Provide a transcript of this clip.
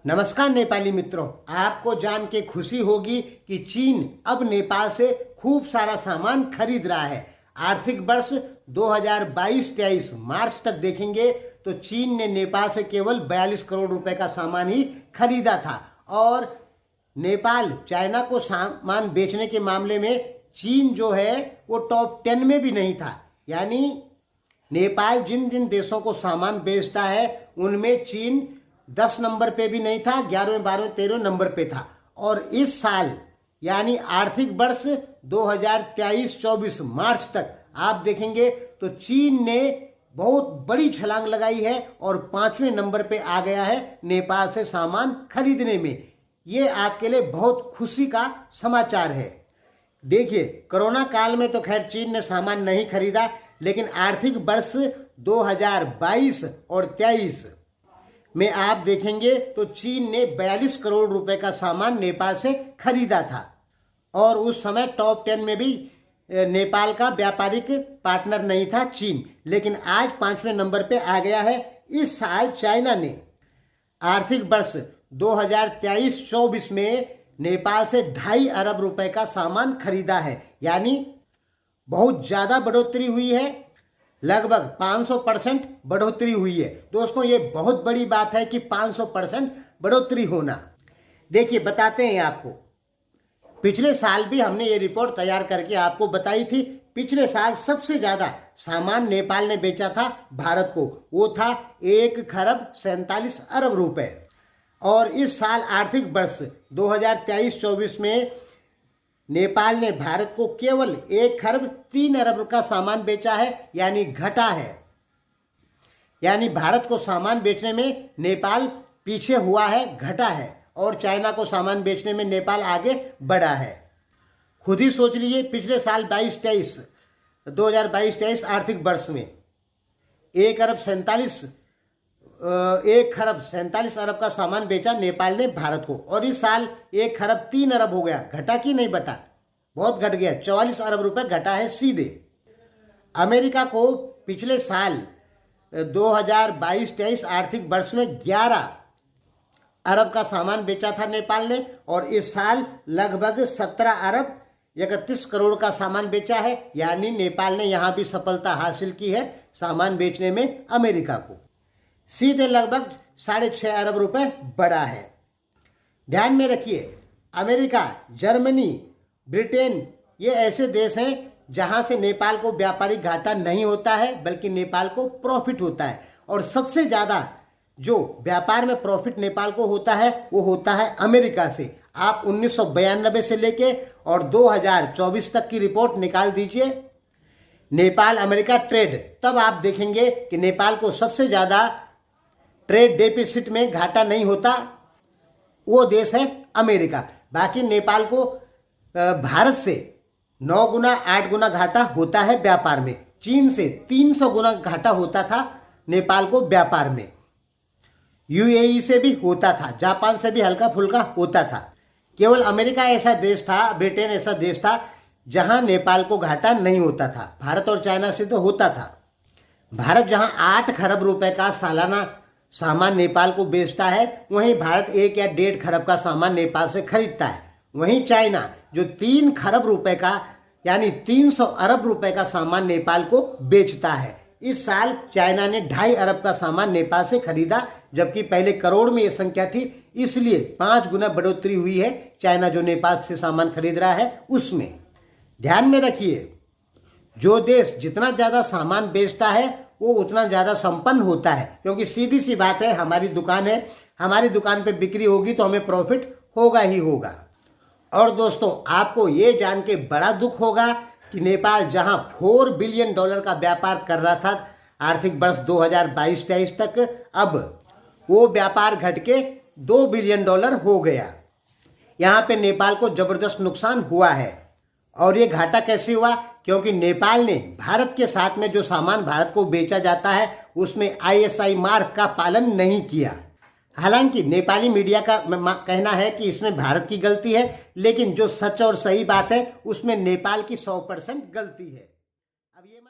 नमस्कार नेपाली मित्रों, आपको जान के खुशी होगी कि चीन अब नेपाल से खूब सारा सामान खरीद रहा है। आर्थिक वर्ष 2022-23 मार्च तक देखेंगे तो चीन ने नेपाल से केवल 42 करोड़ रुपए का सामान ही खरीदा था और नेपाल चाइना को सामान बेचने के मामले में चीन जो है वो टॉप 10 में भी नहीं था। यानी नेपाल जिन जिन देशों को सामान बेचता है उनमें चीन 10 नंबर पे भी नहीं था, 11वें 12वें 13वें नंबर पे था। और इस साल यानी आर्थिक वर्ष 2023-24 मार्च तक आप देखेंगे तो चीन ने बहुत बड़ी छलांग लगाई है और 5वें नंबर पे आ गया है नेपाल से सामान खरीदने में। ये आपके लिए बहुत खुशी का समाचार है। देखिए, कोरोना काल में तो खैर चीन ने सामान नहीं खरीदा, लेकिन आर्थिक वर्ष 2022 और 23 में आप देखेंगे तो चीन ने 42 करोड़ रुपए का सामान नेपाल से खरीदा था और उस समय टॉप 10 में भी नेपाल का व्यापारिक पार्टनर नहीं था चीन, लेकिन आज 5वें नंबर पे आ गया है। इस साल चाइना ने आर्थिक वर्ष 2023-24 में नेपाल से 2.5 अरब रुपए का सामान खरीदा है। यानी बहुत ज्यादा बढ़ोतरी हुई है, लगभग 500% बढ़ोतरी हुई है। दोस्तों, ये बहुत बड़ी बात है कि 500% बढ़ोतरी होना। देखिए, बताते हैं आपको, पिछले साल भी हमने ये रिपोर्ट तैयार करके आपको बताई थी। पिछले साल सबसे ज्यादा सामान नेपाल ने बेचा था भारत को, वो था 1 खरब 47 अरब रुपए। और इस साल आर्थिक वर्ष 2023-24 में नेपाल ने भारत को केवल 1 खरब 3 अरब का सामान बेचा है, यानी घटा है। यानी भारत को सामान बेचने में नेपाल पीछे हुआ है, घटा है, और चाइना को सामान बेचने में नेपाल आगे बढ़ा है। खुद ही सोच लीजिए, पिछले साल 2022-23 आर्थिक वर्ष में 1 खरब 47 अरब का सामान बेचा नेपाल ने भारत को, और इस साल 1 खरब 3 अरब हो गया। घटा कि नहीं बटा? बहुत घट गया, 44 अरब रुपए घटा है सीधे। अमेरिका को पिछले साल 2022-23 आर्थिक वर्ष में 11 अरब का सामान बेचा था नेपाल ने, और इस साल लगभग 17 अरब 31 करोड़ का सामान बेचा है। यानी नेपाल ने यहां भी सफलता हासिल की है सामान बेचने में अमेरिका को, सीधे लगभग 6.5 अरब रुपए बढ़ा है। ध्यान में रखिए, अमेरिका, जर्मनी, ब्रिटेन ये ऐसे देश हैं जहां से नेपाल को व्यापारिक घाटा नहीं होता है, बल्कि नेपाल को प्रॉफिट होता है। और सबसे ज्यादा जो व्यापार में प्रॉफिट नेपाल को होता है वो होता है अमेरिका से। आप 1992 से लेके और 2024 तक की रिपोर्ट निकाल दीजिए, नेपाल अमेरिका ट्रेड, तब आप देखेंगे कि नेपाल को सबसे ज्यादा ट्रेड डेफिसिट में घाटा नहीं होता, वो देश है अमेरिका। बाकी नेपाल को भारत से 9 गुना 8 गुना घाटा होता है व्यापार में। चीन से 300 गुना घाटा होता था नेपाल को व्यापार में। यूएई से भी होता था, जापान से भी हल्का फुल्का होता था। केवल अमेरिका ऐसा देश था, ब्रिटेन ऐसा देश था जहां नेपाल को घाटा नहीं होता था। भारत और चाइना से तो होता था। भारत जहां 8 खरब रुपए का सालाना सामान नेपाल को बेचता है, वहीं भारत 1 या 1.5 खरब का सामान नेपाल से खरीदता है। वहीं चाइना जो 3 खरब रुपए का यानी 300 अरब रुपए का सामान नेपाल को बेचता है। इस साल चाइना ने 2.5 अरब का सामान नेपाल से खरीदा, जबकि पहले करोड़ में यह संख्या थी, इसलिए 5 गुना बढ़ोतरी हुई है चाइना जो नेपाल से सामान खरीद रहा है उसमें। ध्यान में रखिए, जो देश जितना ज्यादा सामान बेचता है वो उतना ज्यादा संपन्न होता है, क्योंकि सीधी सी बात है, हमारी दुकान है, हमारी दुकान पे बिक्री होगी तो हमें प्रॉफिट होगा ही होगा। और दोस्तों, आपको ये जान के बड़ा दुख होगा कि नेपाल जहां $4 बिलियन का व्यापार कर रहा था आर्थिक वर्ष 2022-23 तक, अब वो व्यापार घट के $2 बिलियन हो गया। यहाँ पे नेपाल को जबरदस्त नुकसान हुआ है। और ये घाटा कैसे हुआ? क्योंकि नेपाल ने भारत के साथ में जो सामान भारत को बेचा जाता है उसमें ISI मार्क का पालन नहीं किया। हालांकि नेपाली मीडिया का कहना है कि इसमें भारत की गलती है, लेकिन जो सच और सही बात है उसमें नेपाल की 100% गलती है। अब ये